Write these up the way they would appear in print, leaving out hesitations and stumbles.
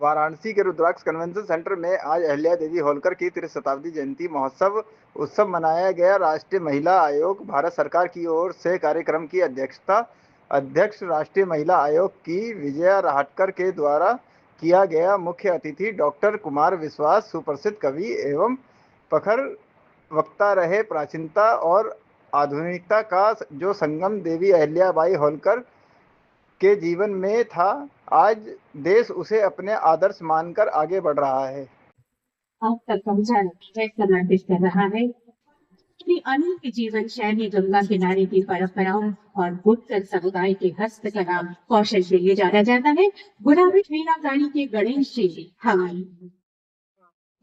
वाराणसी के रुद्राक्ष convention centre में आज अहिल्या देवी होलकर की त्रिशताब्दी जयंती महोत्सव उत्सव मनाया गया। राष्ट्रीय महिला आयोग भारत सरकार की ओर से कार्यक्रम की अध्यक्षता अध्यक्ष राष्ट्रीय महिला आयोग की विजया राहटकर के द्वारा किया गया। मुख्य अतिथि डॉक्टर कुमार विश्वास सुप्रसिद्ध कवि एवं प्रखर वक्ता रहे। प्राचीनता और आधुनिकता का जो संगम देवी अहिल्याबाई होलकर के जीवन में था, आज देश उसे अपने आदर्श मानकर आगे बढ़ रहा है। अब तक समर्पित कर रहा है श्री अनिल की जीवन शैली गंगा किनारे की परंपराओं और गुप्त समुदाय के हस्तकला कौशल के लिए जाना जाता है। गुलाबी मीनाकारी के गणेश जी हम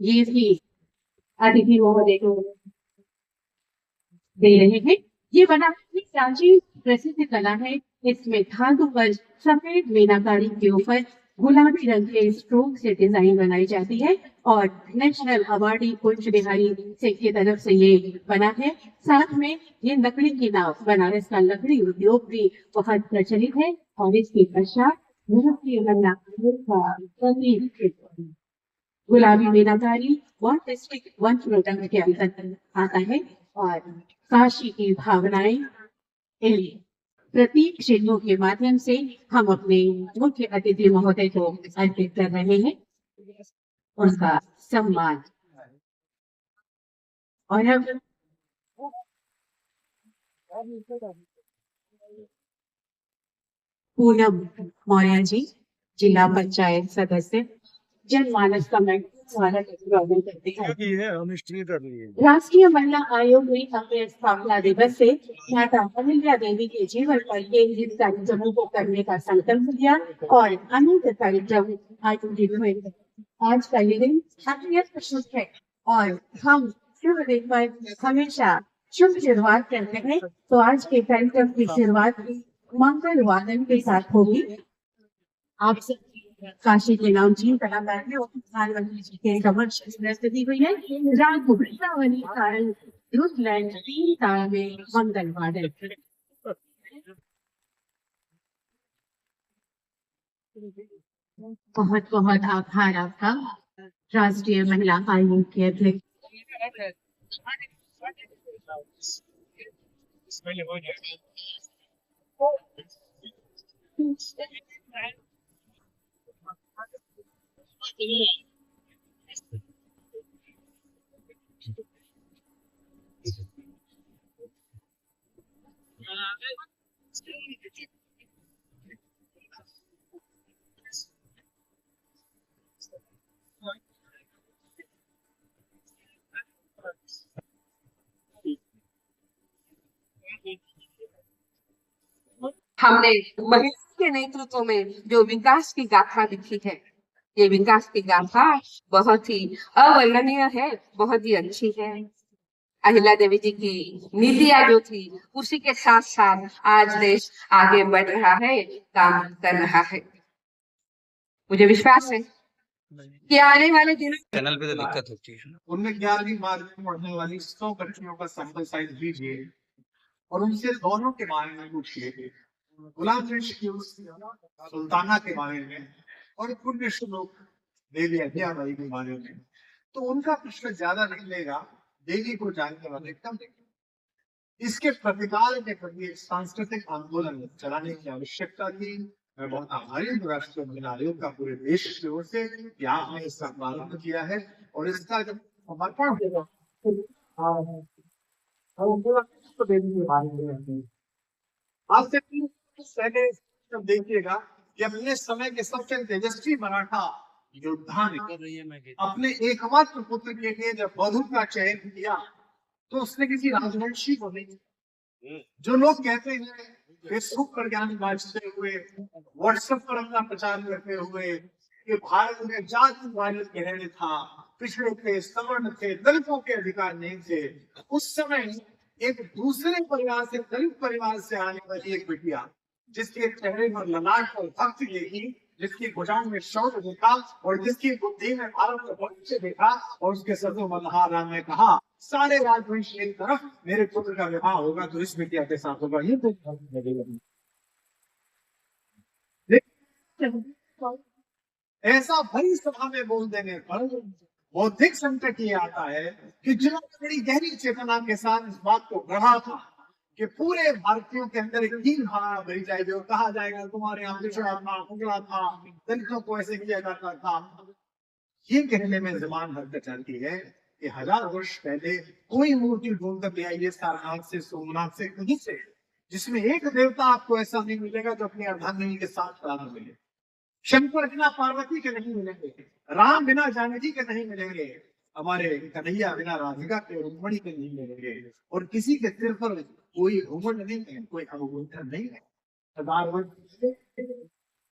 ये भी अतिथि महोदय को दे रहे हैं। ये बनारस की प्राचीन प्रसिद्ध कला है। इसमें धातु पर सफेद मीनाकारी के ऊपर गुलाबी रंग के स्ट्रोक से डिजाइन बनाई जाती है और नेशनल अवार्डी कुंज बिहारी सिंह की तरफ से ये बना है। साथ में ये लकड़ी की नाव, बनारस का लकड़ी उद्योग भी बहुत प्रचलित है और इसके पश्चात गुलाबी मीनाकारी वन डिस्ट्रिक्ट वन प्रोडक्ट के अंतर्गत आता है और काशी की भावनाएं प्रतीक चिन्हों के माध्यम से हम अपने मुख्य अतिथि महोदय को अर्पित कर रहे हैं, उनका सम्मान। और अब पूनम मौर्य जी, जिला पंचायत सदस्य, जनमानस कमेटी स्वागत करते हैं। राष्ट्रीय महिला आयोग ने अपने स्थापना दिवस से माता अहिल्या देवी के जीवन पर केंद्रित कार्यक्रमों को करने का संकल्प लिया और अनेक कार्यक्रम आयोजित हुए। आज का ये दिन अत्यंत शुभ है और हम शुभ दिन पर हमेशा शुभ शुरुआत करते हैं। तो आज के कार्यक्रम की शुरुआत मंगल वादन के साथ होगी। आप सब काशी के नाम जी कलाकार ने प्रधानमंत्री जी के कमर्शियल प्रस्तुति हुई है। राग वृंदावनी कारण रुद्रलैंड तीन ताल में मंगल वादन। बहुत बहुत आभार आपका राष्ट्रीय महिला आयोग के अध्यक्ष। हमने महिला के नेतृत्व में जो विकास की गाथा लिखी है, ये विकास की गाथा बहुत ही अवर्णनीय है, बहुत ही अच्छी है। अहिल्या देवी जी की नीतियां जो थी उसी के साथ साथ आज देश आगे बढ़ रहा है, काम कर रहा है। मुझे विश्वास है कि आने वाले दिनों चैनल पे तो दिक्कत होती है। उनमें 11वीं मार्च में पढ़ने वाली 100 बच्चियों का सैंपल साइज लीजिए और उनसे दोनों के बारे में पूछिए, गुलाम सुल्ताना के बारे में और पुण्य श्लोक देवी अहिल्याबाई के बारे में, तो उनका प्रश्न ज्यादा निकलेगा, देवी को जानने वाले कम निकलेगा। इसके प्रतिकार के प्रति एक सांस्कृतिक आंदोलन चलाने की आवश्यकता थी। मैं बहुत आभारी हूँ राष्ट्रीय महिला आयोग का पूरे देश की ओर से कि आपने इसका प्रारंभ किया है और इसका जब समर्पण होगा आज से पहले जब देखिएगा कि अपने समय के सबसे तेजस्वी मराठा योद्धा ने अपने एकमात्र पुत्र के लिए जब वधु का चयन किया तो उसने किसी राजवंशी को नहीं। जो लोग कहते हैं फेसबुक पर ज्ञान बांटते हुए, व्हाट्सएप पर अपना प्रचार करते हुए कि भारत में जाति वायरस कहने था, पिछड़े थे, सवर्ण थे, दलितों के अधिकार नहीं थे, उस समय एक दूसरे परिवार से, दलित परिवार से आने वाली एक बिटिया जिसके चेहरे पर ललाट और भक्ति देखी, जिसकी भुजाओं में शौर्य देखा और जिसकी बुद्धि में भारत का भविष्य देखा और उसके सदों मल्हार राम ने कहा सारे राजवंश एक तरफ, मेरे पुत्र का विवाह होगा तो इस बिटिया के साथ होगा। ये तो ऐसा बड़ी सभा में बोल देने पर बौद्धिक संकट ये आता है कि जिन्होंने बड़ी गहरी चेतना के साथ इस बात को गढ़ा था कि पूरे भारतीयों के अंदर एक हीन भावना भरी जाएगी और कहा जाएगा तुम्हारे यहाँ पिछड़ा था, फुकड़ा था, दलितों को ऐसे किया जाता था, ये कहने में जबान हरकत चलती है कि 1000 वर्ष पहले कोई मूर्ति ढूंढ कर ले आइए सारनाथ से, सोमनाथ से, कहीं से, जिसमें एक देवता आपको ऐसा नहीं मिलेगा जो अपनी अर्धांगिनी के साथ प्रारंभ मिले। शंकर बिना पार्वती के नहीं मिलेंगे, राम बिना जानकी के नहीं मिलेंगे, हमारे कन्हैया बिना राधिका के, रुक्मणी के नहीं मिलेंगे, और किसी के सिर पर कोई घूमंड नहीं है, कोई अवगुंठन नहीं है। 1000 वर्ष